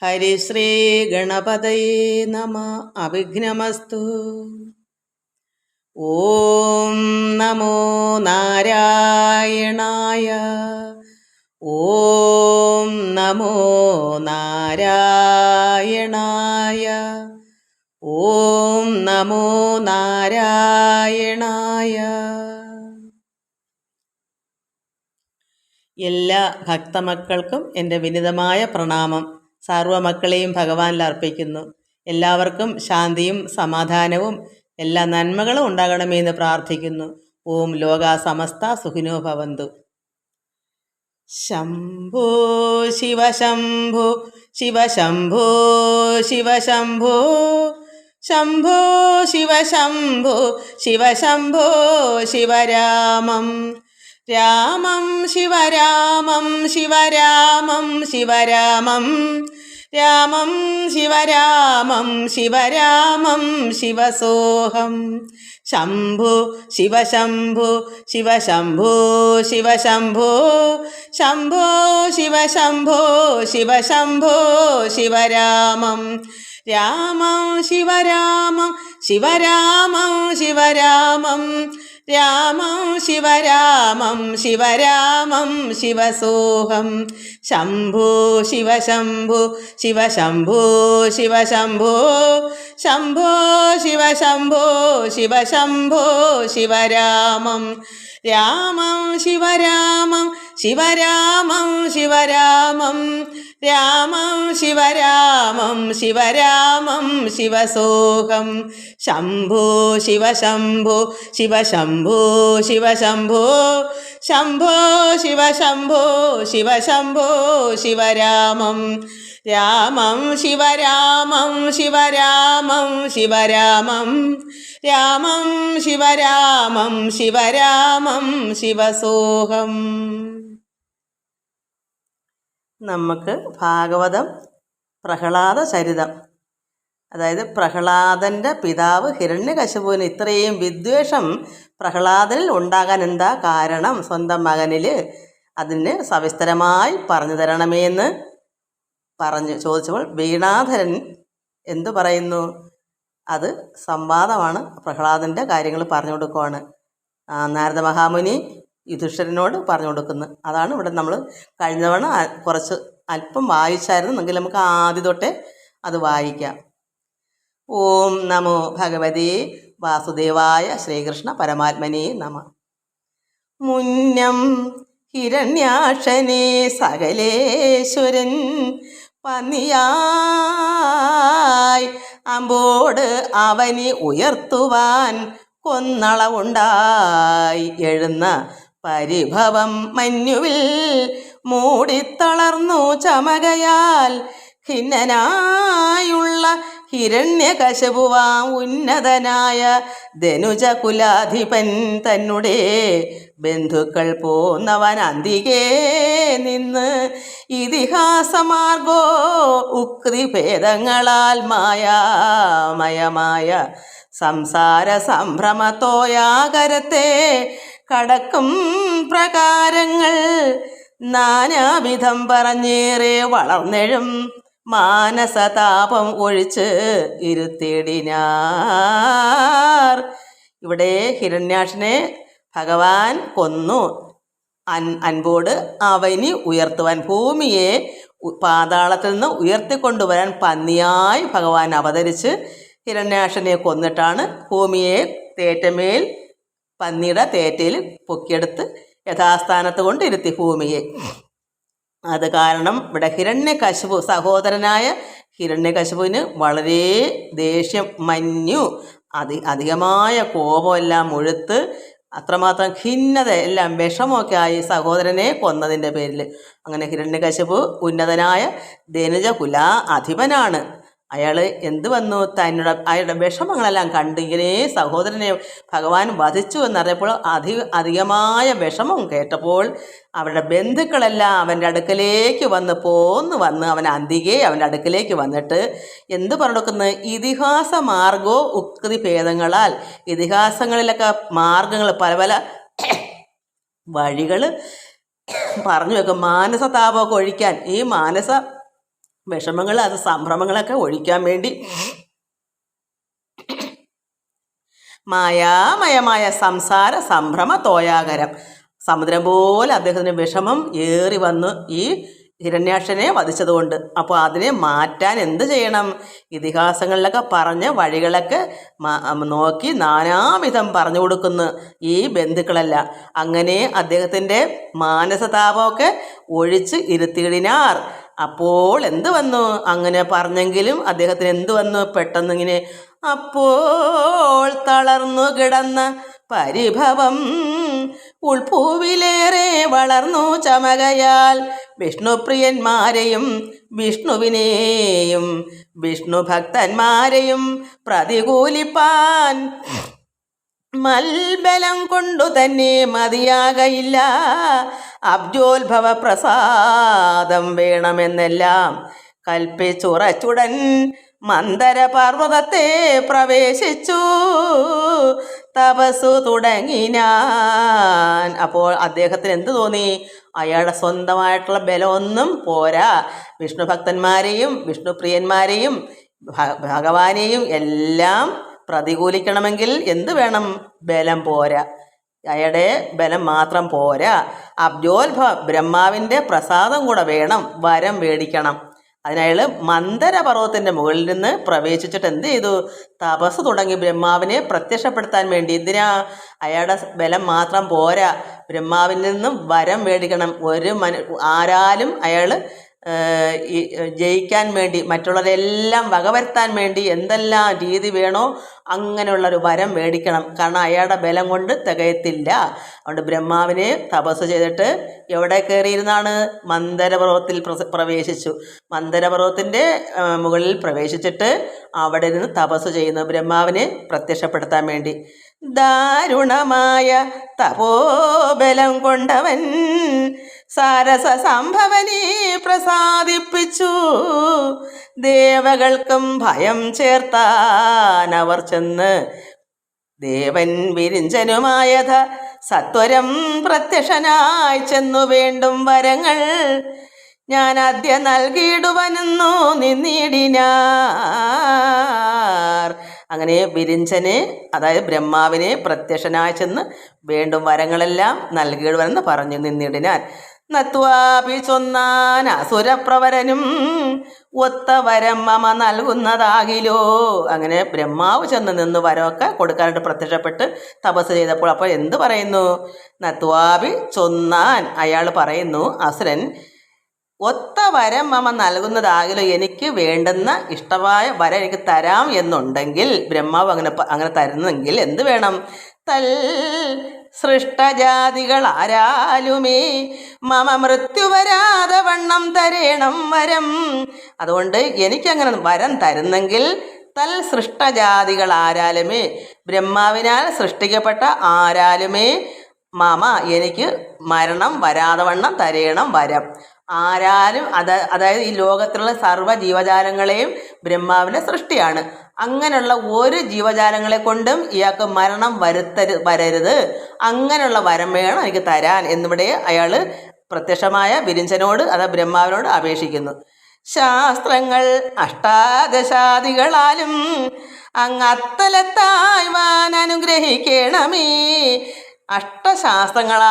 ഹരിശ്രീ ഗണപതയേ നമ. അവിഘ്നമസ്തു. ഓം നമോ നാരായണായ. ഓം നമോ നാരായണായ. ഓം നമോ നാരായണായ. എല്ലാ ഭക്തമക്കൾക്കും എൻ്റെ വിനീതമായ പ്രണാമം. സർവ്വമക്കളെയും ഭഗവാനിൽ അർപ്പിക്കുന്നു. എല്ലാവർക്കും ശാന്തിയും സമാധാനവും എല്ലാ നന്മകളും ഉണ്ടാകണമെന്ന് പ്രാർത്ഥിക്കുന്നു. ഓം ലോകാ സമസ്ത സുഖിനോ ഭവന്തു. ശംഭോ ശിവശംഭോ ശിവശംഭോ ശിവശംഭോ ശംഭോ ശിവശംഭോ ശിവശംഭോ ശിവരാമം രാമം ശിവരാമം ശിവരാമം ശിവരാമം രാമം ശിവരാമം ശിവരാമം ശിവസോഹം. ശംഭോ ശിവശംഭോ ശിവശംഭോ ശിവശംഭോ ശംഭോ ശിവശംഭോ ശിവശംഭോ ശിവരാമം രാമം ശിവരാമം ശിവരാമം ശിവരാമം രാമം ശിവരാമം ശിവരാമം ശിവസോഹം. ശംഭോ ശിവശംഭോ ശിവശംഭോ ശിവശംഭോ ശംഭോ ശിവശംഭോ ശിവശംഭോ ശിവരാമം രാമം ശിവരാമം ശിവരാമം ശിവരാമം രാമം ശിവരാമം ശിവരാമം ശിവസോഹം. ശംഭോ ശിവശംഭോ ശിവശംഭോ ശിവശംഭോ ശംഭോ ശിവശംഭോ ശിവശംഭോ ശിവരാമം രാമം ശിവരാമം ശിവരാമം ശിവരാമം രാമം ശിവരാമം ശിവരാമം ശിവസോഹം. നമുക്ക് ഭാഗവതം പ്രഹ്ലാദ ചരിതം, അതായത് പ്രഹ്ലാദൻ്റെ പിതാവ് ഹിരണ്യകശിപുവിന് ഇത്രയും വിദ്വേഷം പ്രഹ്ലാദനിൽ ഉണ്ടാകാൻ എന്താ കാരണം, സ്വന്തം മകനിൽ, അതിന് സവിസ്തരമായി പറഞ്ഞു തരണമെന്ന് ചോദിച്ചപ്പോൾ വീണാധരൻ എന്തു പറയുന്നു? അത് സംവാദമാണ്, പ്രഹ്ലാദൻ്റെ കാര്യങ്ങൾ പറഞ്ഞു കൊടുക്കുവാണ്. നാരദ മഹാമുനി യുധിഷ്ഠിരനോട് പറഞ്ഞു കൊടുക്കുന്നു. അതാണ് ഇവിടെ നമ്മൾ കഴിഞ്ഞ തവണ കുറച്ച് അല്പം വായിച്ചായിരുന്നു, എങ്കിൽ നമുക്ക് ആദ്യം തൊട്ടേ അത് വായിക്കാം. ഓം നമോ ഭഗവതേ വാസുദേവായ ശ്രീകൃഷ്ണ പരമാത്മനേ നമ. മുന്നം ഹിരണ്യാക്ഷനെ സകലേശ്വരൻ പന്നിയായി അമ്പോട് അവനെ ഉയർത്തുവാൻ കൊന്നളവുണ്ടായി എഴുന്ന പരിഭവം മഞ്ഞുവിൽ മൂടിത്തളർന്നു ചമകയാൽ ഖിന്നനായുള്ള ഹിരണ്യകശിപുവാം ഉന്നതനായ ധനുജകുലാധിപൻ തന്നെ ബന്ധുക്കൾ പോന്നവൻ അന്തികേ നിന്ന് ഇതിഹാസമാർഗോ ഉക്തിഭേദങ്ങളാൽ മായാമയമായ സംസാര സംഭ്രമത്തോയാകരത്തെ കടക്കും പ്രകാരങ്ങൾ നാനാവിധം പറഞ്ഞേറെ വളർന്നെഴും മാനസതാപം ഒഴിച്ച് ഇരുത്തിടിനാർ. ഇവിടെ ഹിരണ്യാക്ഷനെ ഭഗവാൻ കൊന്നു. അൻപോട് അവനി ഉയർത്തുവാൻ, ഭൂമിയെ പാതാളത്തിൽ നിന്ന് ഉയർത്തിക്കൊണ്ടുവരാൻ പന്നിയായി ഭഗവാൻ അവതരിച്ച് ഹിരണ്യാക്ഷനെ കൊന്നിട്ടാണ് ഭൂമിയെ തേറ്റമേൽ പന്നിയുടെ തേറ്റയിൽ പൊക്കിയെടുത്ത് യഥാസ്ഥാനത്ത് കൊണ്ടിരുത്തി ഭൂമിയെ. അത് കാരണം ഇവിടെ ഹിരണ്യകശിപു, സഹോദരനായ ഹിരണ്യകശിപുവിന് വളരെ ദേഷ്യം മഞ്ഞു, അധികമായ കോപമെല്ലാം മുഴുത്ത് അത്രമാത്രം ഖിന്നത എല്ലാം വിഷമമൊക്കെ ആയി സഹോദരനെ കൊന്നതിൻ്റെ പേരിൽ. അങ്ങനെ ഹിരണ്യകശിപു ഉന്നതനായ ധനുജകുല അധിപനാണ്. അയാൾ എന്ത് വന്നു, അയാളുടെ വിഷമങ്ങളെല്ലാം കണ്ട് ഇങ്ങനെ സഹോദരനെ ഭഗവാൻ വധിച്ചു എന്നറിയപ്പോൾ അധികമായ വിഷമം കേട്ടപ്പോൾ അവരുടെ ബന്ധുക്കളെല്ലാം അവൻ്റെ അടുക്കലേക്ക് വന്ന് അവൻ അന്തികെ അവൻ്റെ അടുക്കലേക്ക് വന്നിട്ട് എന്ത് പറഞ്ഞെടുക്കുന്നത്, ഇതിഹാസ മാർഗോ ഉക്തി ഭേദങ്ങളാൽ, ഇതിഹാസങ്ങളിലൊക്കെ മാർഗങ്ങൾ പല പല വഴികൾ പറഞ്ഞു വെക്കും മാനസതാപമൊക്കെ ഒഴിക്കാൻ. ഈ വിഷമങ്ങൾ അത് സംഭ്രമങ്ങളൊക്കെ ഒഴിക്കാൻ വേണ്ടി മായാമയമായ സംസാര സംഭ്രമ തോയാകരം, സമുദ്രം പോലെ അദ്ദേഹത്തിന് വിഷമം ഏറി വന്ന് ഈ ഹിരണ്യാക്ഷനെ വധിച്ചതുകൊണ്ട്. അപ്പോൾ അതിനെ മാറ്റാൻ എന്ത് ചെയ്യണം? ഇതിഹാസങ്ങളിലൊക്കെ പറഞ്ഞ വഴികളൊക്കെ നോക്കി നാനാവിധം പറഞ്ഞു കൊടുക്കുന്നു ഈ ബന്ധുക്കളെല്ലാം. അങ്ങനെ അദ്ദേഹത്തിൻ്റെ മാനസതാപമൊക്കെ ഒഴിച്ച് ഇരുത്തിയിടിനാർ. അപ്പോൾ എന്ത് വന്നു? അങ്ങനെ പറഞ്ഞെങ്കിലും അദ്ദേഹത്തിന് എന്ത് വന്നു? പെട്ടെന്നിങ്ങനെ അപ്പോൾ തളർന്നു കിടന്ന പരിഭവം ഉൾപ്പൂവിലേറെ വളർന്നു ചമകയാൽ വിഷ്ണുപ്രിയന്മാരെയും വിഷ്ണുവിനെയും വിഷ്ണു ഭക്തന്മാരെയും പ്രതികൂലിപ്പാൻ മൽബലം കൊണ്ടു തന്നെ മതിയാകയില്ല. അബ്ജോത്ഭവ പ്രസാദം വേണമെന്നെല്ലാം കൽപ്പിച്ചുറച്ചുടൻ മന്ദര പർവ്വതത്തെ പ്രവേശിച്ചു തപസ്സു തുടങ്ങിനാൻ. അപ്പോൾ അദ്ദേഹത്തിന് എന്ത് തോന്നി? അയാളുടെ സ്വന്തമായിട്ടുള്ള ബലമൊന്നും പോരാ. വിഷ്ണു ഭക്തന്മാരെയും വിഷ്ണുപ്രിയന്മാരെയും ഭഗവാനെയും എല്ലാം പ്രതികൂലിക്കണമെങ്കിൽ എന്ത് വേണം? ബലം പോരാ. അയാളുടെ ബലം മാത്രം പോരാ, അബ്ജോത്ഭവ ബ്രഹ്മാവിൻ്റെ പ്രസാദം കൂടെ വേണം, വരം മേടിക്കണം. അതിനയാൾ മന്ദരപർവ്വതത്തിൻ്റെ മുകളിൽ നിന്ന് പ്രവേശിച്ചിട്ട് എന്ത് ചെയ്തു? തപസ് തുടങ്ങി ബ്രഹ്മാവിനെ പ്രത്യക്ഷപ്പെടുത്താൻ വേണ്ടി. എന്തിനാ? അയാളുടെ ബലം മാത്രം പോരാ, ബ്രഹ്മാവിൽ നിന്നും വരം മേടിക്കണം. ആരാലും അയാൾ ജയിക്കാൻ വേണ്ടി, മറ്റുള്ളവരെല്ലാം വകവരുത്താൻ വേണ്ടി എന്തെല്ലാം രീതി വേണോ അങ്ങനെയുള്ളൊരു വരം മേടിക്കണം. കാരണം അയാളുടെ ബലം കൊണ്ട് തികയത്തില്ല. അതുകൊണ്ട് ബ്രഹ്മാവിനെ തപസ് ചെയ്തിട്ട് എവിടെ കയറിയിരുന്നാണ്? മന്ദരപർവ്വതത്തിൽ പ്രവേശിച്ചു. മന്ദരപർവ്വതത്തിൻ്റെ മുകളിൽ പ്രവേശിച്ചിട്ട് അവിടെ നിന്ന് തപസ് ചെയ്യുന്നു ബ്രഹ്മാവിനെ പ്രത്യക്ഷപ്പെടുത്താൻ വേണ്ടി. ദാരുണമായ തപോബലം കൊണ്ടവൻ സാരസ സംഭവനെ പ്രസാദിപ്പിച്ചു. ദേവകൾക്കും ഭയം ചേർത്താൻ അവർ ചെന്ന് ദേവൻ വിരിഞ്ചനുമായത സത്വരം പ്രത്യക്ഷനായി ചെന്നു വേണ്ടും വരങ്ങൾ ഞാൻ ആദ്യ നൽകിയിടുവനെന്നു നിന്നിടിനാർ. അങ്ങനെ വിരിഞ്ചനെ, അതായത് ബ്രഹ്മാവിനെ പ്രത്യക്ഷനായി ചെന്ന് വേണ്ടും വരങ്ങളെല്ലാം നൽകിയിടുവനെന്ന് പറഞ്ഞു നിന്നിടിനാൻ. നത്വാപി ചൊന്നാൻ അസുരപ്രവരനും ഒത്ത വരം മമ നൽകുന്നതാകിലോ. അങ്ങനെ ബ്രഹ്മാവ് ചെന്ന് നിന്ന് വരമൊക്കെ കൊടുക്കാനായിട്ട് പ്രത്യക്ഷപ്പെട്ട് തപസ് ചെയ്തപ്പോൾ അപ്പോൾ എന്ത് പറയുന്നു? നത്വാപി ചൊന്നാൻ, അയാൾ പറയുന്നു, അസുരൻ, ഒത്ത വരം മമ നൽകുന്നതാകിലോ, എനിക്ക് വേണ്ടുന്ന ഇഷ്ടമായ വരം എനിക്ക് തരാം എന്നുണ്ടെങ്കിൽ, ബ്രഹ്മാവ് അങ്ങനെ തരുന്നെങ്കിൽ എന്ത് വേണം? തൽ സൃഷ്ടജാതികൾ ആരാലുമേ മമ മൃത്യു വരാതെ വണ്ണം തരേണം വരം. അതുകൊണ്ട് എനിക്കങ്ങനെ വരം തരുന്നെങ്കിൽ തൽ സൃഷ്ടജാതികൾ ആരാലുമേ, ബ്രഹ്മാവിനാൽ സൃഷ്ടിക്കപ്പെട്ട ആരാലുമേ മമ എനിക്ക് മരണം വരാതെ വണ്ണം തരേണം വരം. ആരാലും അതായത് ഈ ലോകത്തിലുള്ള സർവ്വ ജീവജാലങ്ങളെയും ബ്രഹ്മാവിൻ്റെ സൃഷ്ടിയാണ്. അങ്ങനെയുള്ള ഒരു ജീവജാലങ്ങളെ കൊണ്ടും ഇയാൾക്ക് മരണം വരരുത്, അങ്ങനെയുള്ള വരം വേണം എനിക്ക് തരാൻ എന്നിവിടെ അയാൾ പ്രത്യക്ഷമായ വിരിഞ്ചനോട്, അതായത് ബ്രഹ്മാവിനോട് അപേക്ഷിക്കുന്നു. ശാസ്ത്രങ്ങൾ അഷ്ടാദശാദികളാലും അങ്ങത്തലത്തായി വാൻ അനുഗ്രഹിക്കണമേ. ശാസ്ത്രങ്ങൾ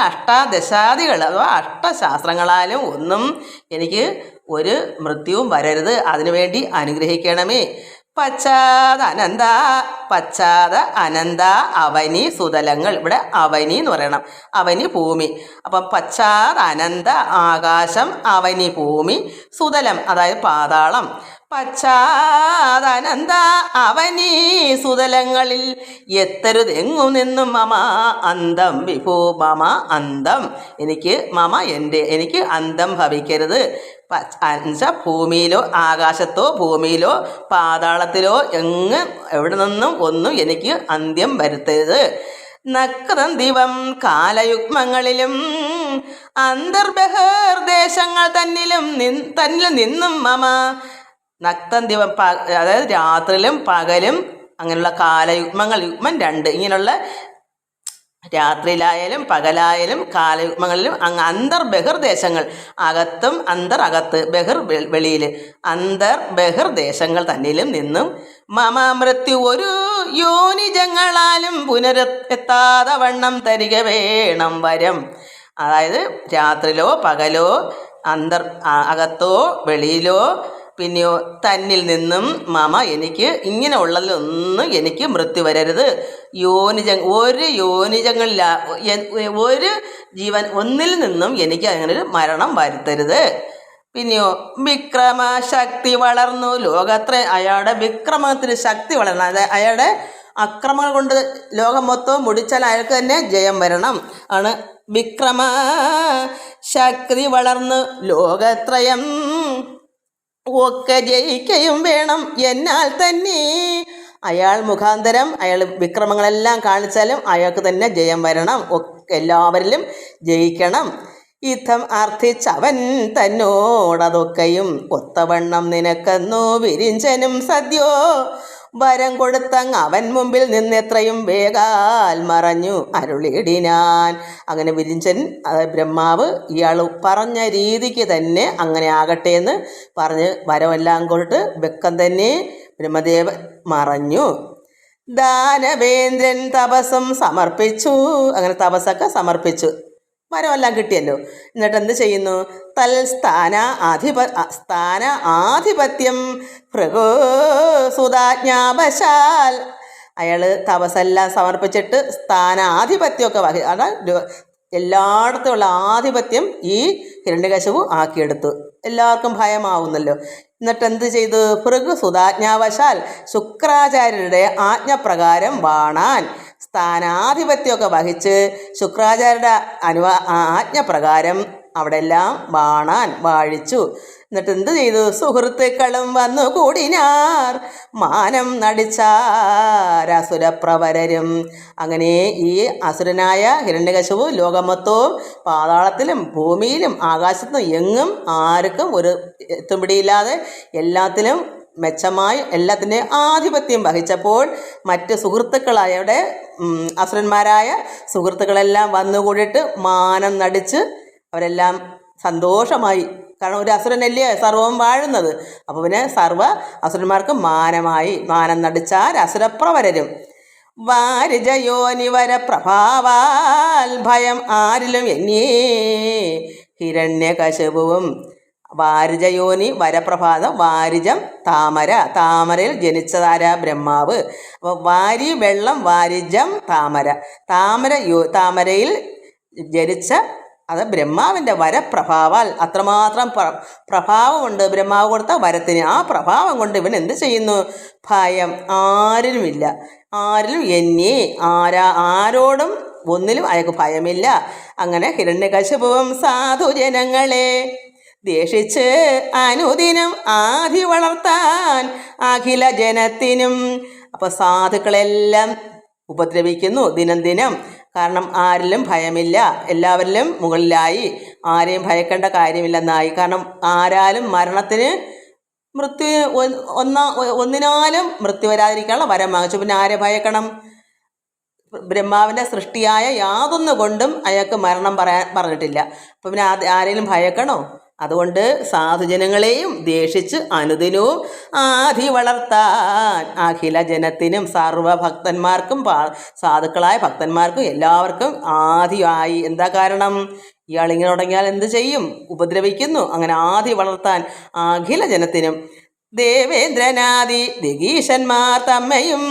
അഷ്ടാദശാദികൾ അഥവാ അഷ്ടശാസ്ത്രങ്ങളാലും ഒന്നും എനിക്ക് ഒരു മൃത്യുവും വരരുത്, അതിനുവേണ്ടി അനുഗ്രഹിക്കണമേ. പശ്ചാത അനന്ത അവനി സുതലങ്ങൾ, ഇവിടെ അവനി എന്ന് പറയണം, അവനി ഭൂമി. അപ്പം പശ്ചാത അനന്ത ആകാശം, അവനി ഭൂമി, സുതലം അതായത് പാതാളം. പശ്ചാതനന്ത അവനീ സുതലങ്ങളിൽ എത്തരുതെങ്ങു നിന്നും മമ അന്തം വിഭൂ. മമ അന്തം, എനിക്ക് അന്തം ഭവിക്കരുത്. ഭൂമിയിലോ ആകാശത്തോ ഭൂമിയിലോ പാതാളത്തിലോ എവിടെ നിന്നും ഒന്നും എനിക്ക് അന്ത്യം വരുത്തരുത്. നക്തം ദിവം കാലയുഗ്മങ്ങളിലും അന്തർബഹിർദേശങ്ങൾ തന്നിലും നിന്നും മമ. നക്തം ദിവം അതായത് രാത്രിയിലും പകലും അങ്ങനെയുള്ള കാലയുഗ്മങ്ങൾ, യുഗ്മം 2, ഇങ്ങനെയുള്ള രാത്രിയിലായാലും പകലായാലും കാലങ്ങളിലും അങ്ങ് അന്തർ ബഹിർ ദേശങ്ങൾ, അകത്തും അകത്ത് ബഹിർ വെളിയിൽ, അന്തർ ബഹിർ ദേശങ്ങൾ തന്നിലും നിന്നും മമ മൃത്യു ഒരു യോനിജങ്ങളാലും പുനരെത്താതെ വണ്ണം തരിക വേണം വരം. അതായത് രാത്രിയിലോ പകലോ അകത്തോ വെളിയിലോ പിന്നെയോ തന്നിൽ നിന്നും മമ എനിക്ക് ഇങ്ങനെ ഉള്ളതിലൊന്നും എനിക്ക് മൃത്യു വരരുത്. ഒരു യോനിജങ്ങളില്ല, ഒരു ജീവൻ ഒന്നിൽ നിന്നും എനിക്ക് അങ്ങനെ ഒരു മരണം വരുത്തരുത്. പിന്നെയോ വിക്രമ ശക്തി വളർന്നു ലോകത്ര, അയാളുടെ വിക്രമത്തിന് ശക്തി വളരണം. അതായത് അയാളുടെ അക്രമങ്ങൾ കൊണ്ട് ലോകം മൊത്തം മുടിച്ചാൽ അയാൾക്ക് തന്നെ ജയം വരണം ആണ്. വിക്രമ ശക്തി വളർന്ന് ലോകത്രയം ഒക്കെ ജയിക്കയും വേണം എന്നാൽ തന്നെ. അയാൾ മുഖാന്തരം അയാൾ വിക്രമങ്ങളെല്ലാം കാണിച്ചാലും അയാൾക്ക് തന്നെ ജയം വരണം, എല്ലാവരിലും ജയിക്കണം. യുദ്ധം അർത്ഥിച്ചവൻ തന്നോടതൊക്കെയും ഒത്തവണ്ണം നിനക്കെന്നു വിരിഞ്ചനും സദ്യോ വരം കൊടുത്തങ്ങ് അവൻ മുമ്പിൽ നിന്നെത്രയും വേഗാൽ മറഞ്ഞു അരുളിയിടിനാൻ. അങ്ങനെ വിരിഞ്ചൻ, ബ്രഹ്മാവ് ഇയാൾ പറഞ്ഞ രീതിക്ക് തന്നെ അങ്ങനെ ആകട്ടെ എന്ന് പറഞ്ഞ് വരമെല്ലാം കൊണ്ട് വെക്കം തന്നെ ബ്രഹ്മദേവൻ മറഞ്ഞു. ദാനവേന്ദ്രൻ തപസ്സും സമർപ്പിച്ചു. അങ്ങനെ തപസ്സൊക്കെ സമർപ്പിച്ചു, വരമെല്ലാം കിട്ടിയല്ലോ. എന്നിട്ട് എന്ത് ചെയ്യുന്നു? സ്ഥാന ആധിപത്യം ഭൃഗുസുതാജ്ഞാപശാൽ. അയാൾ തപസ്സെല്ലാം സമർപ്പിച്ചിട്ട് സ്ഥാനാധിപത്യമൊക്കെ എല്ലായിടത്തുമുള്ള ആധിപത്യം ഈ ഹിരണ്യകശിപു ആക്കിയെടുത്തു. എല്ലാവർക്കും ഭയമാവുന്നല്ലോ. എന്നിട്ട് എന്ത് ചെയ്തു? ഭൃഗുസുതാജ്ഞാവശാൽ ശുക്രാചാര്യരുടെ ആജ്ഞപ്രകാരം വാണാൻ സ്ഥാനാധിപത്യമൊക്കെ വഹിച്ച് ശുക്രാചാര്യരുടെ ആജ്ഞപ്രകാരം അവിടെ എല്ലാം വാഴിച്ചു. എന്നിട്ട് എന്ത് ചെയ്തു? സുഹൃത്തുക്കളും വന്നു കൂടിനാർ മാനം നടിച്ചാരസുരപ്രവരരും. അങ്ങനെ ഈ അസുരനായ ഹിരണ്യകശിപു ലോകമൊത്തവും പാതാളത്തിലും ഭൂമിയിലും ആകാശത്തും എങ്ങും ആർക്കും ഒരു എത്തുപിടിയില്ലാതെ എല്ലാത്തിലും മെച്ചമായി എല്ലാത്തിൻ്റെ ആധിപത്യം വഹിച്ചപ്പോൾ മറ്റ് സുഹൃത്തുക്കളായവിടെ അസുരന്മാരായ സുഹൃത്തുക്കളെല്ലാം വന്നുകൂടിയിട്ട് മാനം നടിച്ച് അവരെല്ലാം സന്തോഷമായി. കാരണം ഒരു അസുരനല്ലേ സർവവും വാഴുന്നത്. അപ്പോൾ പിന്നെ സർവ്വ അസുരന്മാർക്ക് മാനം നടിച്ചാൽ അസുരപ്രവരരും. വാരിജയോനിവര പ്രഭാവാൽ ഭയം ആരിലും എന്നേ ഹിരണ്യകശിപുവും. വാരിജയോനി വരപ്രഭാതം, വാരിജം താമരയിൽ ജനിച്ചതാര? ബ്രഹ്മാവ്. അപ്പോൾ വാരി വെള്ളം, വാരിജം താമരയിൽ ജനിച്ച അത് ബ്രഹ്മാവിൻ്റെ വരപ്രഭാവാൽ. അത്രമാത്രം പ്രഭാവമുണ്ട് ബ്രഹ്മാവ് കൊടുത്ത വരത്തിന്. ആ പ്രഭാവം കൊണ്ട് ഇവൻ എന്ത് ചെയ്യുന്നു? ഭയം ആരിലുമില്ല, ആരിലും ആരോടും ഒന്നിലും അയാൾക്ക് ഭയമില്ല. അങ്ങനെ ഹിരണ്യകശിപുവും സാധുജനങ്ങളെ ദേഷിച്ച് അനുദിനം ആധി വളർത്താൻ അഖില ജനത്തിനും. അപ്പോൾ സാധുക്കളെല്ലാം ഉപദ്രവിക്കുന്നു ദിനം. കാരണം ആരിലും ഭയമില്ല, എല്ലാവരിലും മുകളിലായി, ആരെയും ഭയക്കേണ്ട കാര്യമില്ലെന്നായി. കാരണം ആരാലും മരണത്തിന് ഒന്നിനാലും മൃത്യു വരാതിരിക്കാനുള്ള വരം വാങ്ങിച്ചു. പിന്നെ ആരെ ഭയക്കണം? ബ്രഹ്മാവിൻ്റെ സൃഷ്ടിയായ യാതൊന്നുകൊണ്ടും അയാൾക്ക് മരണം പറഞ്ഞിട്ടില്ല. അപ്പം പിന്നെ ആരെങ്കിലും ഭയക്കണോ? അതുകൊണ്ട് സാധുജനങ്ങളെയും ദേഷിച്ച് അനുദിനവും ആധി വളർത്താൻ അഖില ജനത്തിനും സർവഭക്തന്മാർക്കും സാധുക്കളായ ഭക്തന്മാർക്കും എല്ലാവർക്കും ആദിയായി. എന്താ കാരണം? ഇയാളിങ്ങനെ തുടങ്ങിയാൽ എന്ത് ചെയ്യും? ഉപദ്രവിക്കുന്നു. അങ്ങനെ ആധി വളർത്താൻ അഖില ജനത്തിനും. ദേവേന്ദ്രനാദി ദിഗീശന്മാർ തമ്മയും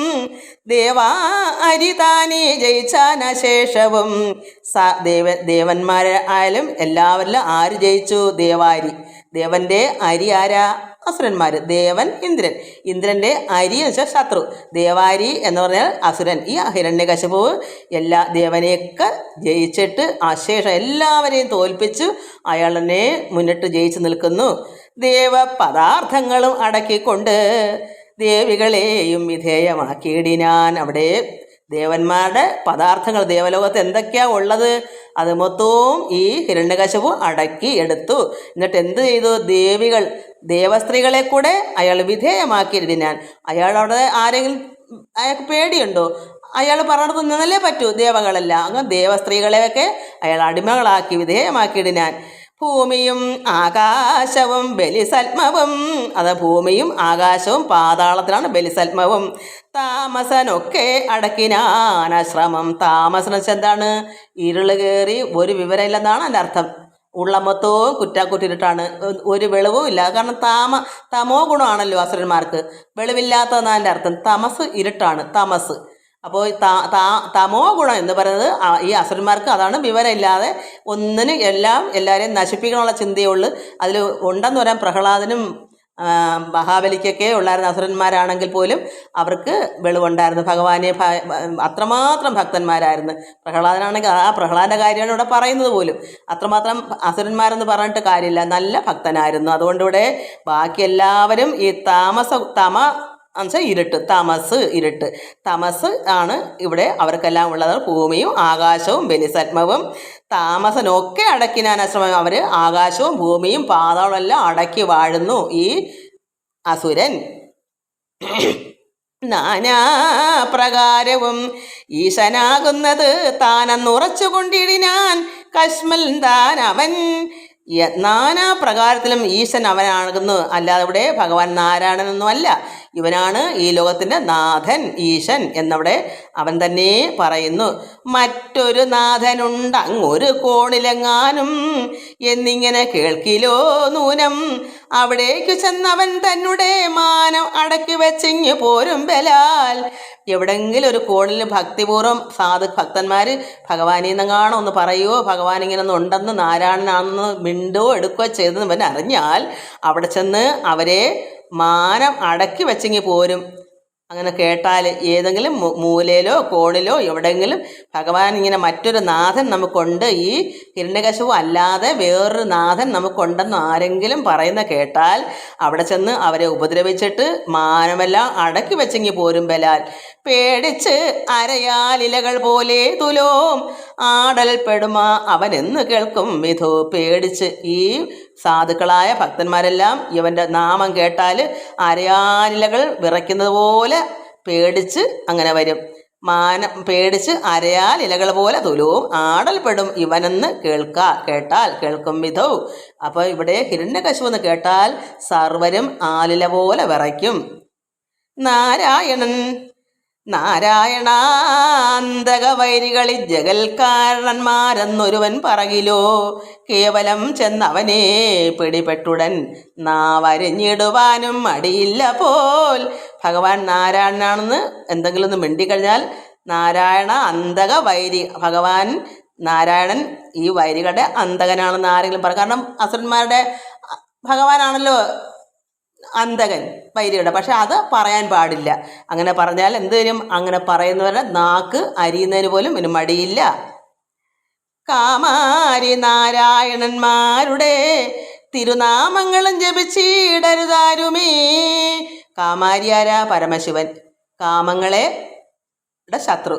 ദേവാരിതാനി ജയിച്ചാനശേഷവും. ദേവന്മാരായാലും എല്ലാവരിലും ആര് ജയിച്ചു? ദേവാരി. ദേവന്റെ അരി ആരാ? അസുരന്മാർ. ദേവൻ ഇന്ദ്രന്റെ അരി എന്ന് വെച്ചാൽ ശത്രു. ദേവാരി എന്ന് പറഞ്ഞാൽ അസുരൻ. ഈ ഹിരണ്യകശിപു എല്ലാ ദേവനെയൊക്കെ ജയിച്ചിട്ട് അശേഷം എല്ലാവരെയും തോൽപ്പിച്ചു അയാളെ മുന്നിട്ട് ജയിച്ചു നിൽക്കുന്നു. ദേവപദാർത്ഥങ്ങളും അടക്കിക്കൊണ്ട് ദേവികളെയും വിധേയമാക്കിയിടിനാൻ. അവിടെ ദേവന്മാരുടെ പദാർത്ഥങ്ങൾ ദേവലോകത്ത് എന്തൊക്കെയാ ഉള്ളത് അത് മൊത്തവും ഈ ഹിരണ്യകശിപു അടക്കി എടുത്തു. എന്നിട്ട് എന്ത് ചെയ്തു? ദേവസ്ത്രീകളെ കൂടെ അയാൾ വിധേയമാക്കിയിടിനാൻ. അയാൾ അവിടെ ആരെങ്കിലും അയാൾക്ക് പേടിയുണ്ടോ? അയാൾ പറഞ്ഞിടത്ത് നിന്നല്ലേ പറ്റൂ. ദേവകളല്ല, അങ്ങ് ദേവസ്ത്രീകളെയൊക്കെ അയാൾ അടിമകളാക്കി വിധേയമാക്കിയിടിനാൻ. ഭൂമിയും ആകാശവും ബലിസൽമവും, അത് ഭൂമിയും ആകാശവും പാതാളത്തിലാണ് ബലിസൽമവും. താമസനൊക്കെ അടക്കിനാൻ ആശ്രമം. താമസം എന്താണ്? ഇരുള് കയറി ഒരു വിവരമില്ലെന്നാണ് എൻ്റെ അർത്ഥം. ഉള്ള മൊത്തവും കുറ്റാക്കുറ്റിട്ടാണ്, ഒരു വെളിവും ഇല്ല. കാരണം തമോ ഗുണമാണല്ലോ അസുരന്മാർക്ക്, വെളിവില്ലാത്തതെന്നാണ് എൻ്റെ അർത്ഥം. തമസ് ഇരുട്ടാണ്, തമസ്. അപ്പോൾ തമോ ഗുണം എന്ന് പറയുന്നത് ഈ അസുരന്മാർക്ക് അതാണ്, വിവരമില്ലാതെ ഒന്നിനും എല്ലാവരെയും നശിപ്പിക്കാനുള്ള ചിന്തയേ ഉള്ളൂ. അതിൽ ഉണ്ടെന്ന് പറയാൻ പ്രഹ്ലാദനും മഹാബലിക്കൊക്കെ ഉള്ളായിരുന്ന അസുരന്മാരാണെങ്കിൽ പോലും അവർക്ക് വെളിവുണ്ടായിരുന്നു. ഭഗവാനെ അത്രമാത്രം ഭക്തന്മാരായിരുന്നു. പ്രഹ്ലാദനാണെങ്കിൽ ആ പ്രഹ്ലാദൻ്റെ കാര്യമാണ് ഇവിടെ പറയുന്നത് പോലും. അത്രമാത്രം അസുരന്മാരെന്ന് പറഞ്ഞിട്ട് കാര്യമില്ല, നല്ല ഭക്തനായിരുന്നു. അതുകൊണ്ട് ഇവിടെ ബാക്കി എല്ലാവരും ഈ എന്നുവെച്ചാൽ ഇരുട്ട്, ഇരുട്ട്, തമസ് ആണ് ഇവിടെ അവർക്കെല്ലാം ഉള്ളത്. ഭൂമിയും ആകാശവും ബലിസത്മവും താമസനൊക്കെ അടക്കിനാൻ ആശ്രമം. അവർ ആകാശവും ഭൂമിയും പാതാളവും എല്ലാം അടക്കി വാഴുന്നു ഈ അസുരൻ. നാനാപ്രകാരവും ഈശനാകുന്നത് താനെന്നുറച്ചുകൊണ്ടിടിനാൻ കശ്മൽ താൻ അവൻ. നാനാപ്രകാരത്തിലും ഈശൻ അവനാകുന്നു, അല്ലാതെ ഇവിടെ ഭഗവാൻ നാരായണനൊന്നും അല്ല. ഇവനാണ് ഈ ലോകത്തിൻ്റെ നാഥൻ, ഈശൻ എന്നവിടെ അവൻ തന്നെ പറയുന്നു. മറ്റൊരു നാഥനുണ്ടങ്ങൊരു കോണിലെങ്ങാനും എന്നിങ്ങനെ കേൾക്കിലോ നൂനം. അവിടേക്കു ചെന്നവൻ തന്നെ മാനം അടക്കി വെച്ചിങ്ങ് പോരും ബലാൽ. എവിടെങ്കിലും ഒരു കോണിൽ ഭക്തിപൂർവ്വം ഭക്തന്മാർ ഭഗവാനിൽ നിന്നെങ്ങാണോ ഒന്ന് പറയുമോ, ഭഗവാൻ ഇങ്ങനെ ഒന്ന് ഉണ്ടെന്ന്, നാരായണനാണെന്ന് മിണ്ടോ എടുക്കുകയോ ചെയ്തെന്ന് ഇവൻ അറിഞ്ഞാൽ അവിടെ ചെന്ന് അവരെ മാനം അടക്കി വെച്ചെങ്കിൽ പോരും. അങ്ങനെ കേട്ടാൽ ഏതെങ്കിലും മൂലയിലോ കോണിലോ എവിടെയെങ്കിലും ഭഗവാൻ ഇങ്ങനെ മറ്റൊരു നാഥൻ നമുക്കുണ്ട്, ഈ ഹിരണ്യകശിപു അല്ലാതെ വേറൊരു നാഥൻ നമുക്കുണ്ടെന്ന് ആരെങ്കിലും പറയുന്ന കേട്ടാൽ അവിടെ ചെന്ന് അവരെ ഉപദ്രവിച്ചിട്ട് മാനമെല്ലാം അടക്കി വെച്ചെങ്കിൽ പോരും ബലാൽ. പേടിച്ച് അരയാലിലകൾ പോലെ തുലോം ആടൽ പെടുമ അവനെന്ന് കേൾക്കും വിധോ. പേടിച്ച് ഈ സാധുക്കളായ ഭക്തന്മാരെല്ലാം ഇവൻ്റെ നാമം കേട്ടാൽ അരയാലിലകൾ വിറയ്ക്കുന്നത് പോലെ പേടിച്ച് അങ്ങനെ വരും. പേടിച്ച് അരയാൽ ഇലകൾ പോലെ തുലവും ആടൽപ്പെടും ഇവനെന്ന് കേട്ടാൽ കേൾക്കും വിധോ. അപ്പോൾ ഇവിടെ ഹിരണ്യകശിപു എന്ന് കേട്ടാൽ സർവരും ആലില പോലെ വിറയ്ക്കും. നാരായണാന്തകവൈരികളിൽ ജഗൽക്കാരണന്മാരെന്നൊരുവൻ പറകിലോ കേവലം ചെന്നവനെ പിടിപെട്ടുടൻ നാവരിഞ്ഞിടുവാനും മടിയില്ല പോൽ. ഭഗവാൻ നാരായണനാണെന്ന് എന്തെങ്കിലും ഒന്ന് മിണ്ടിക്കഴിഞ്ഞാൽ നാരായണ അന്തക വൈരി, ഭഗവാൻ നാരായണൻ ഈ വൈരികളുടെ അന്തകനാണെന്ന് ആരെങ്കിലും പറയും. കാരണം അസുരന്മാരുടെ ഭഗവാനാണല്ലോ അന്തകൻ, വൈരിയുടെ. പക്ഷെ അത് പറയാൻ പാടില്ല. അങ്ങനെ പറഞ്ഞാൽ എന്ത് വരും? അങ്ങനെ പറയുന്നവരുടെ നാക്ക് അരിയുന്നതിന് പോലും ഇനി മടിയില്ല. കാമാരി നാരായണന്മാരുടെ തിരുനാമങ്ങളും ജപിച്ചിടരുതാരുമേ. കാമാരി ആരാ? പരമശിവൻ, കാമങ്ങളെ ശത്രു,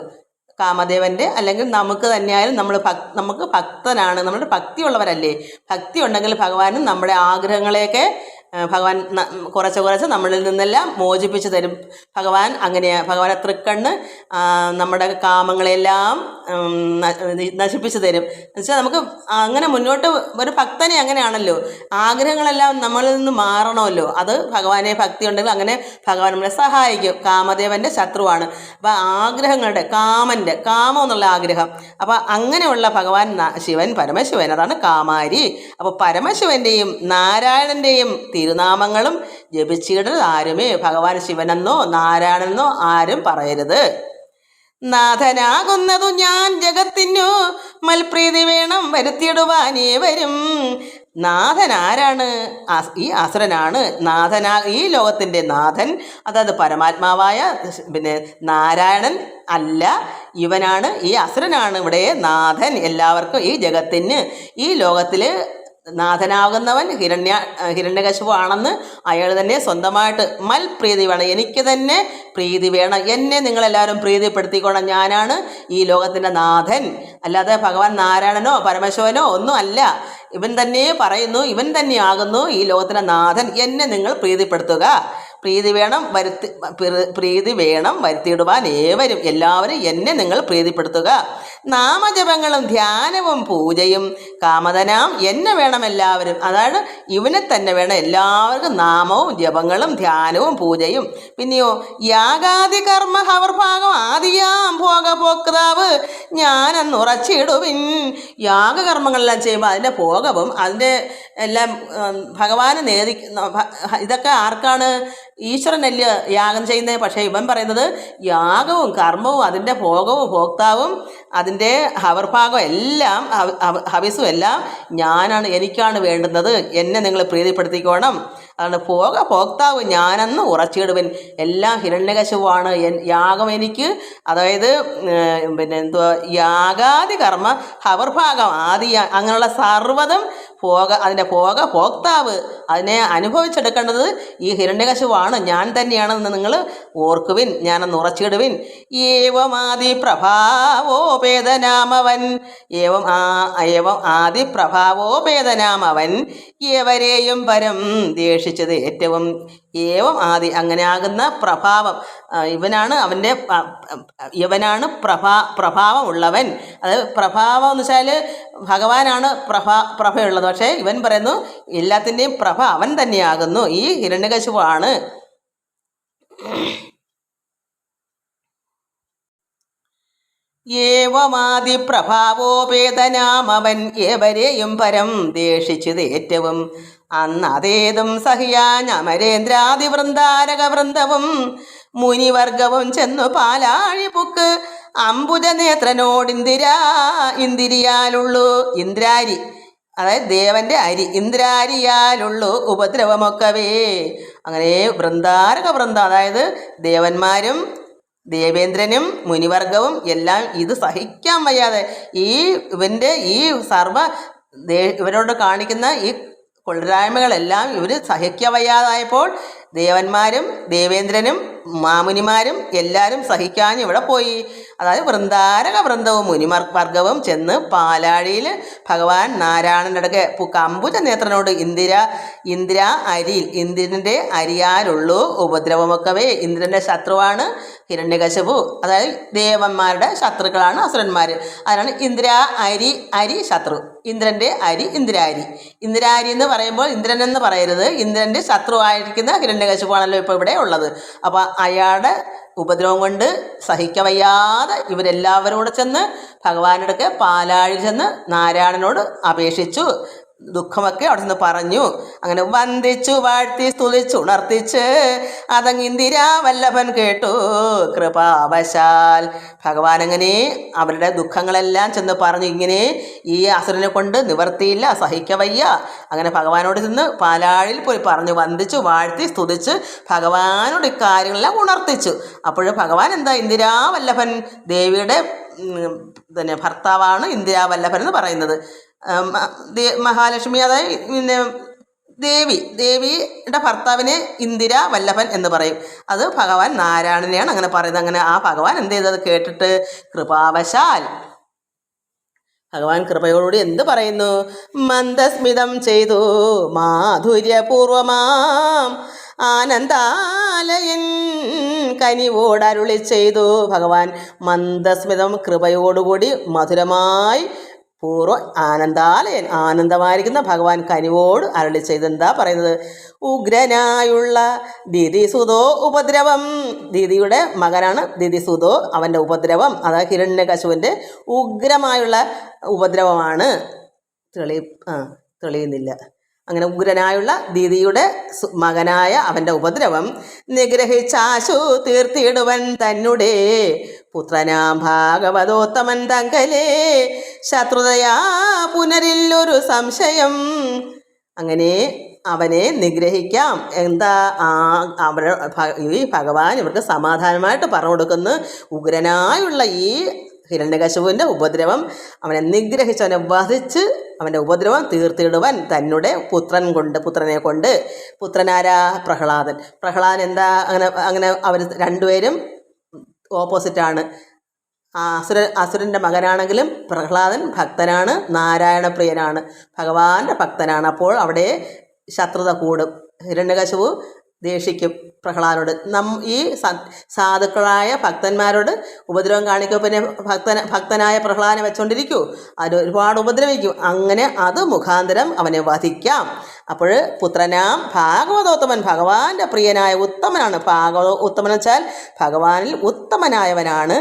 കാമദേവൻ്റെ. അല്ലെങ്കിൽ നമുക്ക് തന്നെയായാലും നമുക്ക് ഭക്തനാണ്, നമ്മുടെ ഭക്തിയുള്ളവരല്ലേ. ഭക്തി ഉണ്ടെങ്കിൽ ഭഗവാനും നമ്മുടെ ആഗ്രഹങ്ങളെയൊക്കെ ഭഗവാൻ കുറച്ച് നമ്മളിൽ നിന്നെല്ലാം മോചിപ്പിച്ച് തരും. ഭഗവാൻ അങ്ങനെയാണ്. ഭഗവാനെ തൃക്കണ്ണ് നമ്മുടെ കാമങ്ങളെല്ലാം നശിപ്പിച്ച് തരും. എന്നുവെച്ചാൽ നമുക്ക് അങ്ങനെ മുന്നോട്ട് ഒരു ഭക്തനെ അങ്ങനെയാണല്ലോ, ആഗ്രഹങ്ങളെല്ലാം നമ്മളിൽ നിന്ന് മാറണമല്ലോ. അത് ഭഗവാനെ ഭക്തി ഉണ്ടെങ്കിൽ അങ്ങനെ ഭഗവാൻ നമ്മളെ സഹായിക്കും. കാമദേവൻ്റെ ശത്രുവാണ്. അപ്പോൾ ആഗ്രഹങ്ങളുടെ കാമം എന്നുള്ള ആഗ്രഹം, അപ്പോൾ അങ്ങനെയുള്ള ഭഗവാൻ ശിവൻ, പരമശിവൻ, അതാണ് കാമാരി. അപ്പോൾ പരമശിവൻ്റെയും നാരായണൻ്റെയും തിരുനാമങ്ങളും ജപിച്ചിടരുത് ആരുമേ. ഭഗവാൻ ശിവനെന്നോ നാരായണനെന്നോ ആരും പറയരുത്. നാഥനാകുന്നതു ഞാൻ ജഗത്തിനു മൽപ്രീതി വേണം വരുത്തിയിടുവാനേ വരും. നാഥൻ ആരാണ്? ഈ അസുരനാണ് ഈ ലോകത്തിൻ്റെ നാഥൻ. അതായത് പരമാത്മാവായ നാരായണൻ അല്ല, ഇവനാണ്, ഈ അസുരനാണ് ഇവിടെ നാഥൻ. എല്ലാവർക്കും ഈ ജഗത്തിന്, ഈ ലോകത്തിൽ നാഥനാകുന്നവൻ ഹിരണ്യകശിപു ആണെന്ന് അയാൾ തന്നെ സ്വന്തമായിട്ട് പ്രീതി വേണം, എനിക്ക് തന്നെ പ്രീതി വേണം, എന്നെ നിങ്ങളെല്ലാവരും പ്രീതിപ്പെടുത്തിക്കോണം, ഞാനാണ് ഈ ലോകത്തിൻ്റെ നാഥൻ, അല്ലാതെ ഭഗവാൻ നാരായണനോ പരമശിവനോ ഒന്നും അല്ല. ഇവൻ തന്നെ പറയുന്നു, ഇവൻ തന്നെയാകുന്നു ഈ ലോകത്തിൻ്റെ നാഥൻ, എന്നെ നിങ്ങൾ പ്രീതിപ്പെടുത്തുക. പ്രീതി വേണം വരുത്തിയിടുവാൻ ഏവരും എല്ലാവരും എന്നെ നിങ്ങൾ പ്രീതിപ്പെടുത്തുക. നാമജപങ്ങളും ധ്യാനവും പൂജയും കാമതനാം എന്നെ വേണം എല്ലാവരും. അതായത് ഇവനെ തന്നെ വേണം എല്ലാവർക്കും നാമവും ജപങ്ങളും ധ്യാനവും പൂജയും. പിന്നെയോ യാഗാദി കർമ്മ ഹവർഭാഗം ആദിയാം ഭോഗഭോക്താവ് ഞാനെന്നുറച്ചിടുവിൻ. യാഗകർമ്മങ്ങളെല്ലാം ചെയ്യുമ്പോൾ അതിൻ്റെ ഭോഗവും അതിൻ്റെ എല്ലാം ഭഗവാന് ഇതൊക്കെ ആർക്കാണ്? ഈശ്വരനല്ലേ യാഗം ചെയ്യുന്നത്. പക്ഷേ ഇവൻ പറയുന്നത് യാഗവും കർമ്മവും അതിൻ്റെ ഭോഗവും ഭോക്താവും അതിൻ്റെ ഹവർഭാഗം എല്ലാം ഹവിസും എല്ലാം ഞാനാണ്, എനിക്കാണ് വേണ്ടുന്നത്. എന്നെ നിങ്ങൾ പ്രീതിപ്പെടുത്തിക്കോണം. അതാണ് ഭോക്താവ് ഞാനെന്ന് ഉറച്ചിടുവൻ. എല്ലാം ഹിരണ്യകശിപുവാണ് യാഗം എനിക്ക്. അതായത് പിന്നെ എന്തുവാ യാഗാദി കർമ്മ ഹവർഭാഗം ആദി അങ്ങനെയുള്ള സർവ്വതും അതിൻ്റെ ഭോക്താവ് അതിനെ അനുഭവിച്ചെടുക്കേണ്ടത് ഈ ഹിരണ്യകശിപുവാണ്, ഞാൻ തന്നെയാണെന്ന് നിങ്ങൾ ഓർക്കുവിൻ, ഞാനെന്ന് ഉറച്ചിടുവിൻ. ഏവമാദി പ്രഭാവോപേതനാമവൻ ഏവം ആദി പ്രഭാവോപേതനാമവൻ ഏവരെയും പരം ദേഷിച്ചത് ഏറ്റവും. ഏവം ആദി അങ്ങനെ ആകുന്ന പ്രഭാവം ഇവനാണ് പ്രഭാവമുള്ളവൻ. അത് പ്രഭാവം എന്ന് വെച്ചാൽ ഭഗവാനാണ് പ്രഭയുള്ളത്. പക്ഷേ ഇവൻ പറയുന്നു എല്ലാത്തിൻ്റെയും പ്രഭ അവൻ തന്നെയാകുന്നു. ഈ ഹിരണ്യകശിപുവാണ്. ഏവമാദി പ്രഭാവോപേതനാമവൻ ഏവരെയും പരം ദേഷിച്ചത് ഏറ്റവും. അന്നതേതും സഹിയാൻ അമരേന്ദ്രാദി വൃന്ദാരക വൃന്ദവും മുനിവർഗവും ചെന്നു പാലാഴി പുക്ക് ഇന്ദ്രിയാലുള്ളൂ. ഇന്ദ്രാരി അതായത് ദേവൻ്റെ അരി, ഇന്ദ്രാരിയാലുള്ളൂ ഉപദ്രവമൊക്കവേ. അങ്ങനെ വൃന്ദാരക വൃന്ദം അതായത് ദേവന്മാരും ദേവേന്ദ്രനും മുനിവർഗവും എല്ലാം ഇത് സഹിക്കാൻ വയ്യാതെ ഇവരോട് കാണിക്കുന്ന ഈ കൊള്ളരായ്മകളെല്ലാം ഇവർ സഹിക്കാൻ വയ്യാതായപ്പോൾ ദേവന്മാരും ദേവേന്ദ്രനും മാമുനിമാരും എല്ലാവരും സഹിക്കാൻ ഇവിടെ പോയി. അതായത് വൃന്ദാരക വൃന്ദവും മുനിവർഗവും ചെന്ന് പാലാഴിയിൽ ഭഗവാൻ നാരായണനടുക്കെ അംബുജ നേത്രനോട് ഇന്ദ്രൻ്റെ അരിയാലുള്ളൂ ഉപദ്രവമൊക്കവേ. ഇന്ദ്രൻ്റെ ശത്രുവാണ് ഹിരണ്യകശിപു. അതായത് ദേവന്മാരുടെ ശത്രുക്കളാണ് അസുരന്മാർ. അതിനാണ് അരി ശത്രു. ഇന്ദ്രൻ്റെ ഇന്ദ്രാരി എന്ന് പറയുമ്പോൾ ഇന്ദ്രൻ എന്ന് പറയരുത്, ഇന്ദ്രൻ്റെ ശത്രുവായിരിക്കുന്ന ഹിരണ്യകശിപുവാണല്ലോ ഇപ്പോൾ ഇവിടെ ഉള്ളത്. അപ്പോൾ അയാളുടെ ഉപദ്രവം കൊണ്ട് സഹിക്കവയ്യാതെ ഇവരെല്ലാവരും കൂടെ ചെന്ന് ഭഗവാനടുക്കെ പാലാഴി ചെന്ന് നാരായണനോട് അപേക്ഷിച്ചു. ദുഃഖമൊക്കെ അവിടെ നിന്ന് പറഞ്ഞു. അങ്ങനെ വന്ദിച്ചു വാഴ്ത്തി സ്തുതിച്ചു ഉണർത്തിച്ച് അതങ്ങിന്ദിരാവല്ലഭൻ കേട്ടു കൃപാവശാൽ. ഭഗവാൻ അങ്ങനെ അവരുടെ ദുഃഖങ്ങളെല്ലാം ചെന്ന് പറഞ്ഞു. ഇങ്ങനെ ഈ അസുരനെ കൊണ്ട് നിവർത്തിയില്ല, സഹിക്കവയ്യ. അങ്ങനെ ഭഗവാനോട് ചെന്ന് പാലാഴിയിൽ പോയി പറഞ്ഞു, വന്ദിച്ചു വാഴ്ത്തി സ്തുതിച്ച് ഭഗവാനോട് ഇക്കാര്യങ്ങളെല്ലാം ഉണർത്തിച്ചു. അപ്പോൾ ഭഗവാൻ എന്താ, ഇന്ദിരാവല്ലഭൻ ദേവിയുടെ ഭർത്താവാണ് ഇന്ദിരാവല്ലഭൻ എന്ന് പറയുന്നത്. മഹാലക്ഷ്മി അതായത് പിന്നെ ദേവിയുടെ ഭർത്താവിനെ ഇന്ദിരാവല്ലഭൻ എന്ന് പറയും. അത് ഭഗവാൻ നാരായണനെയാണ് അങ്ങനെ പറയുന്നത്. അങ്ങനെ ആ ഭഗവാൻ എന്ത് ചെയ്തത് കേട്ടിട്ട് കൃപാവശാൽ ഭഗവാൻ കൃപയോടുകൂടി എന്ത് പറയുന്നു? മന്ദസ്മിതം ചെയ്തു മാധുര്യപൂർവമാം ആനന്ദാലയൻ കനിവോടരുളി ചെയ്തു. ഭഗവാൻ മന്ദസ്മിതം കൃപയോടുകൂടി മധുരമായി ആനന്ദാലയൻ ആനന്ദമായിരിക്കുന്ന ഭഗവാൻ കനിവോട് അരുളി ചെയ്ത് എന്താ പറയുന്നത്? ഉഗ്രനായുള്ള ദിതിസുതോ ഉപദ്രവം. ദിതിയുടെ മകനാണ് ദിതിസുതോ, അവൻ്റെ ഉപദ്രവം അതായത് ഹിരണ്യകശിപുവിൻ്റെ ഉഗ്രമായുള്ള ഉപദ്രവമാണ്. തെളിയുന്നില്ല. അങ്ങനെ ഉഗ്രനായുള്ള ദിതിയുടെ മകനായ അവൻ്റെ ഉപദ്രവം നിഗ്രഹിച്ചാശു തീർത്തിടുവൻ തന്നെ പുത്രനാം ഭാഗവതോത്തമൻ തങ്കലേ ശത്രുതയാ പുനരില്ലൊരു സംശയം. അങ്ങനെ അവനെ നിഗ്രഹിക്കാം. എന്താ ഈ ഭഗവാൻ ഇവർക്ക് സമാധാനമായിട്ട് പറഞ്ഞു കൊടുക്കുന്നു. ഉഗ്രനായുള്ള ഈ ഹിരണ്യകശിപുവിൻ്റെ ഉപദ്രവം അവനെ നിഗ്രഹിച്ച് അവനെ വധിച്ച് അവൻ്റെ ഉപദ്രവം തീർത്തിടുവൻ തന്നെ പുത്രനെ കൊണ്ട്. പുത്രനാരാ? പ്രഹ്ലാദൻ എന്താ? അങ്ങനെ അവർ രണ്ടുപേരും ഓപ്പോസിറ്റാണ്. അസുരൻ്റെ മകനാണെങ്കിലും പ്രഹ്ലാദൻ ഭക്തനാണ്, നാരായണപ്രിയനാണ്, ഭഗവാന്റെ ഭക്തനാണ്. അപ്പോൾ അവിടെ ശത്രുത കൂടും. ഹിരണ്യകശിപു ദേഷിക്കും പ്രഹ്ലാദനോട്. ഈ സാധുക്കളായ ഭക്തന്മാരോട് ഉപദ്രവം കാണിക്കുക. പിന്നെ ഭക്തനായ പ്രഹ്ലാദനെ വെച്ചോണ്ടിരിക്കൂ, അത് ഒരുപാട് ഉപദ്രവിക്കും. അങ്ങനെ അത് മുഖാന്തരം അവനെ വധിക്കാം. അപ്പോൾ പുത്രനാം ഭാഗവതോത്തമൻ, ഭഗവാന്റെ പ്രിയനായ ഉത്തമനാണ്. ഉത്തമൻ വെച്ചാൽ ഭഗവാനിൽ ഉത്തമനായവനാണ്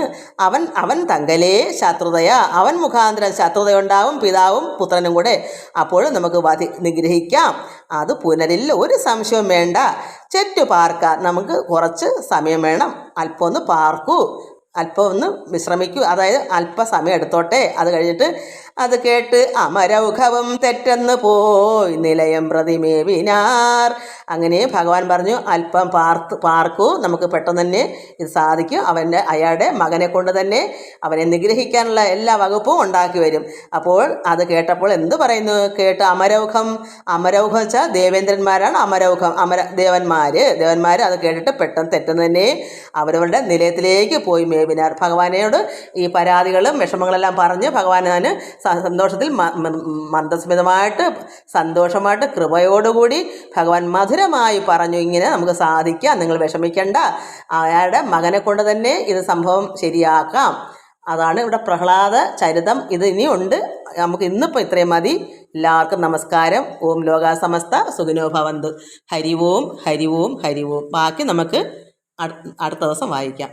അവൻ തങ്കലേ ശത്രുതയ, അവൻ മുഖാന്തരം ശത്രുതയുണ്ടാവും പിതാവും പുത്രനും കൂടെ. അപ്പോൾ നമുക്ക് നിഗ്രഹിക്കാം. അത് പുനരിൽ ഒരു സംശയവും വേണ്ട. ചെറ്റു പാർക്കാൻ നമുക്ക് കുറച്ച് സമയം വേണം. അല്പം ഒന്ന് പാർക്കൂ, അല്പം ഒന്ന് വിശ്രമിക്കൂ, അതായത് അല്പസമയം എടുത്തോട്ടെ. അത് കഴിഞ്ഞിട്ട് അത് കേട്ട് അമരൗഘവും തെറ്റെന്ന് പോയി നിലയം പ്രതിമേവിനാർ. അങ്ങനെ ഭഗവാൻ പറഞ്ഞു, അല്പം പാർക്കൂ, നമുക്ക് പെട്ടെന്ന് തന്നെ ഇത് സാധിക്കും. അയാളുടെ മകനെ കൊണ്ട് തന്നെ അവനെ നിഗ്രഹിക്കാനുള്ള എല്ലാ വകുപ്പും ഉണ്ടാക്കി വരും. അപ്പോൾ അത് കേട്ടപ്പോൾ എന്ത് പറയുന്നു? കേട്ട് അമരൗഘം വെച്ചാൽ ദേവേന്ദ്രന്മാരാണ് അമരൗഘം, ദേവന്മാർ അത് കേട്ടിട്ട് പെട്ടെന്ന് തെറ്റെന്ന് തന്നെ അവരവരുടെ നിലയത്തിലേക്ക് പോയി മേവിനാർ. ഭഗവാനോട് ഈ പരാതികളും വിഷമങ്ങളെല്ലാം പറഞ്ഞ് ഭഗവാൻ സന്തോഷത്തിൽ മന്ദസ്മിതമായിട്ട് സന്തോഷമായിട്ട് കൃപയോടുകൂടി ഭഗവാൻ മധുരമായി പറഞ്ഞു, ഇങ്ങനെ നമുക്ക് സാധിക്കാം, നിങ്ങൾ വിഷമിക്കേണ്ട, അയാളുടെ മകനെ കൊണ്ട് തന്നെ ഇത് സംഭവം ശരിയാക്കാം. അതാണ് ഇവിടെ പ്രഹ്ലാദ ചരിതം. ഇത് ഇനിയുണ്ട്. നമുക്ക് ഇന്നിപ്പോൾ ഇത്രയും മതി. എല്ലാവർക്കും നമസ്കാരം. ഓം ലോകാ സമസ്ത സുഖിനോ ഭവന്തു. ഹരി ഓം ഹരി ഓം ഹരി ഓം. ബാക്കി നമുക്ക് അടുത്ത ദിവസം വായിക്കാം.